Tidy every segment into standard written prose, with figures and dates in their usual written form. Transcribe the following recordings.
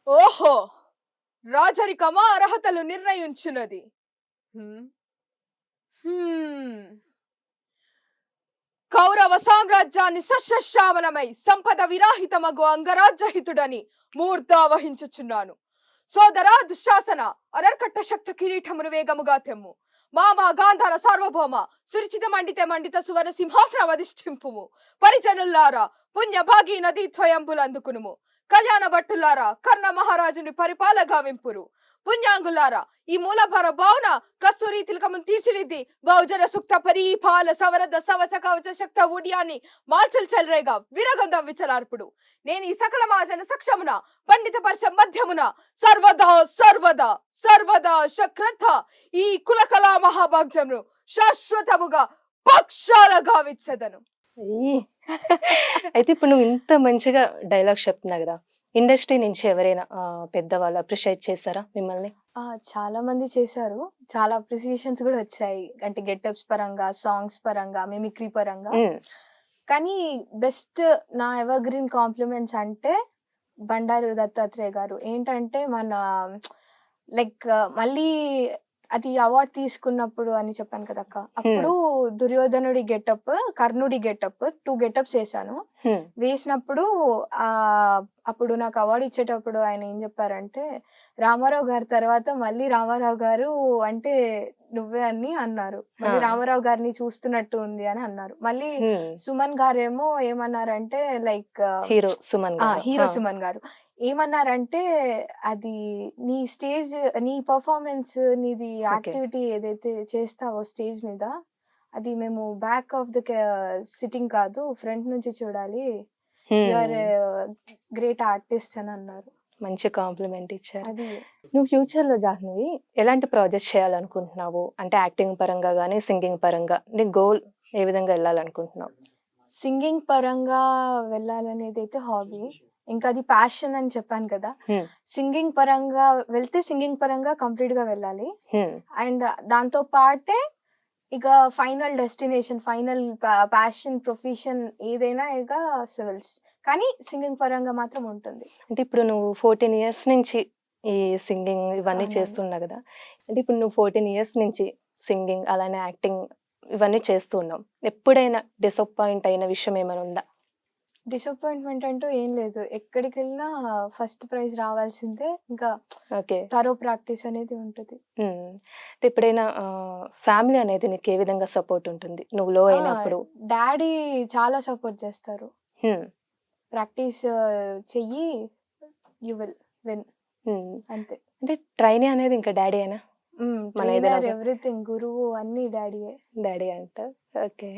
ఓహో! రాజరికమా అర్హతలు నిర్ణయించున్నది. హ్మ్. హ్మ్. కౌరవ సామ్రాజ్యాన్ని సస్యశ్యామలమై సంపద విరాహితమగు అంగరాజ్యహితుడని మూర్ధావహించుచున్నాను. సోదరా దుశ్శాసన అనర్కట్ట శక్త కిరీటమును వేగముగా తెమ్ము. మామ గాంధార సార్వభౌమ సురిచిత మండిత మండిత సువర సింహాసనం అధిష్ఠింపుము. పరిజనుల్లారా పుణ్య భాగీ నదీ ద్వయంబులందుకునుము. కళ్యాణ భట్టులారా కర్ణ మహారాజుని పరిపాలగా వింపురు. పుణ్యాంగులారా ఈ మూలభర భావన కస్తూరి తిలకమును తీర్చిదిద్ది బహుజన సుక్త పరిపాల సవరద సవచ కవచ శక్త ఉడియాన్ని మార్చుల్ చెలరేగా విరగంధం విచలార్పుడు. నేను ఈ సకల మాజన సక్షమున పండిత పర్ష మధ్యమున సర్వదా సర్వదా సర్వదా శక్రత ఈ కులకళా మహాభాగ్యమును శాశ్వతముగా పక్షాలగా విచ్చెదను. అయ్యి. అయితే ఇప్పుడు నువ్వు ఇంత మంచిగా డైలాగ్ చెప్తున్నావు కదా, ఇండస్ట్రీ నుంచి ఎవరైనా పెద్దవాళ్ళు అప్రిషియేట్ చేశారా మిమ్మల్ని? చాలా మంది చేశారు. చాలా అప్రిసియేషన్స్ కూడా వచ్చాయి. అంటే గెటప్స్ పరంగా, సాంగ్స్ పరంగా, మిమిక్రీ పరంగా. కానీ బెస్ట్ నా ఎవర్ గ్రీన్ కాంప్లిమెంట్స్ అంటే బండారు దత్తాత్రేయ గారు. ఏంటంటే మన లైక్ మళ్ళీ అది అవార్డ్ తీసుకున్నప్పుడు అని చెప్పాను కదా అక్క. అప్పుడు దుర్యోధనుడి గెటప్, కర్ణుడి గెటప్ 2 గెటప్స్ వేసాను. వేసినప్పుడు అప్పుడు నాకు అవార్డు ఇచ్చేటప్పుడు ఆయన ఏం చెప్పారంటే, రామారావు గారి తర్వాత మళ్ళీ రామారావు గారు అంటే నువ్వే అని అన్నారు. మళ్ళీ రామారావు గారిని చూస్తున్నట్టు ఉంది అని అన్నారు. మళ్ళీ సుమన్ గారేమో ఏమన్నారంటే లైక్ హీరో సుమన్ గారు ఏమన్నారంటే, అది నీ స్టేజ్, నీ పర్ఫార్మెన్స్, నీది యాక్టివిటీ ఏదైతే చేస్తావో స్టేజ్ మీద, అది మేము బ్యాక్ ఆఫ్ ద సిట్టింగ్ కాదు, ఫ్రంట్ నుంచి చూడాలి. యూఆర్ గ్రేట్ ఆర్టిస్ట్ అని అన్నారు. మంచి కాంప్లిమెంట్ ఇచ్చారు. అది నువ్వు ఫ్యూచర్ లో జాహ్నవి ఎలాంటి ప్రాజెక్ట్ చేయాలనుకుంటున్నావు? అంటే యాక్టింగ్ పరంగా కానీ సింగింగ్ పరంగా నీ గోల్ ఏ విధంగా వెళ్ళాలనుకుంటున్నావు? సింగింగ్ పరంగా వెళ్ళాలనేది అయితే హాబీ. ఇంకా అది ప్యాషన్ అని చెప్పాను కదా. సింగింగ్ పరంగా వెళ్తే సింగింగ్ పరంగా కంప్లీట్ గా వెళ్ళాలి. అండ్ దాంతో పాటే ఇక final destination, final passion, profession ఏదైనా ఇక సివిల్స్, కానీ సింగింగ్ పరంగా మాత్రం ఉంటుంది. అంటే ఇప్పుడు నువ్వు 14 years నుంచి ఈ సింగింగ్ ఇవన్నీ చేస్తున్నావు కదా, అంటే ఇప్పుడు నువ్వు 14 years నుంచి సింగింగ్ అలానే యాక్టింగ్ ఇవన్నీ చేస్తున్నావు, ఎప్పుడైనా డిసప్పాయింట్ అయిన విషయం ఏమైనా ఉందా? డిసప్పాయింట్మెంట్ అంటూ ఏం లేదు. ఎక్కడికి వెళ్ళినా ఫస్ట్ ప్రైజ్ రావాల్సిందే. ఇంకా తరో ప్రాక్టీస్ అనేది ఉంటుంది. ఎప్పుడైనా ఫ్యామిలీ అనేది నీకు ఏ విధంగా సపోర్ట్ ఉంటుంది నువ్వు లో అయినప్పుడు? డాడీ చాలా సపోర్ట్ చేస్తారు. ప్రాక్టీస్ చెయ్యి, యు విల్ విన్, అంతే. అంటే ట్రైనీ అనేది ఇంకా డాడీ అయినా? ఎవ్రీథింగ్, గురువు అన్ని డాడీ అంట. ఓకే,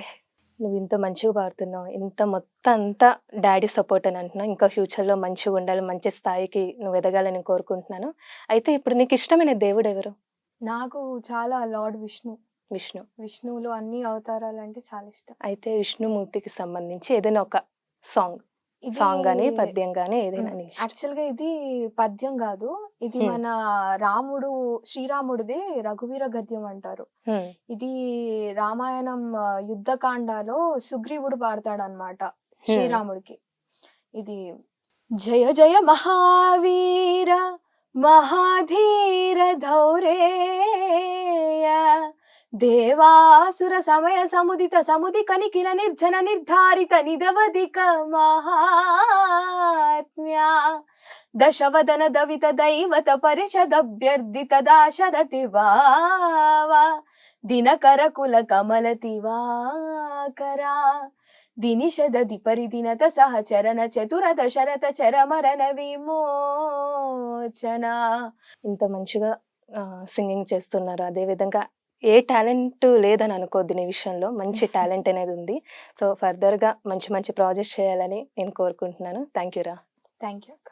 నువ్వు ఇంత మంచిగా పాడుతున్నావు, ఇంత మొత్తం అంతా డాడీ సపోర్ట్ అని అంటున్నావు. ఇంకా ఫ్యూచర్లో మంచిగా ఉండాలి, మంచి స్థాయికి నువ్వు ఎదగాలని కోరుకుంటున్నాను. అయితే ఇప్పుడు నీకు ఇష్టమైన దేవుడు ఎవరు? నాకు చాలా లార్డ్ విష్ణు. విష్ణువులో అన్ని అవతారాలు అంటే చాలా ఇష్టం. అయితే విష్ణుమూర్తికి సంబంధించి ఏదైనా ఒక సాంగ్ కానీ పద్యం కానీ ఏదైనా? యాక్చువల్గా ఇది పద్యం కాదు, ఇది మన రాముడు, శ్రీరాముడిది రఘువీర గద్యం అంటారు. ఇది రామాయణం యుద్ధకాండలో సుగ్రీవుడు పాడతాడనమాట శ్రీరాముడికి. ఇది జయ జయ మహావీర మహాధీర ధౌరేయ దేవాసుర సమయ సముదిత సముది కనికిల నిర్జన నిర్ధారిత నిదవధిక మహాత్మ్య దశవదన దవిత దైవత పరిషదభ్యర్థిత దాశరథి వావ దినకర కుల కమల తివాకరా దినిషదది పరిదినత సహచరణ చతుర దశరథ చరమరణ విమోచన. ఇంత మంచిగా సింగింగ్ చేస్తున్నారు. అదే విధంగా ఏ టాలెంట్ లేదని అనుకోద్ది నీ విషయంలో, మంచి టాలెంట్ అనేది ఉంది. సో ఫర్దర్గా మంచి మంచి ప్రాజెక్ట్స్ చేయాలని నేను కోరుకుంటున్నాను. థ్యాంక్ యూ రా. థ్యాంక్ యూ అక్క.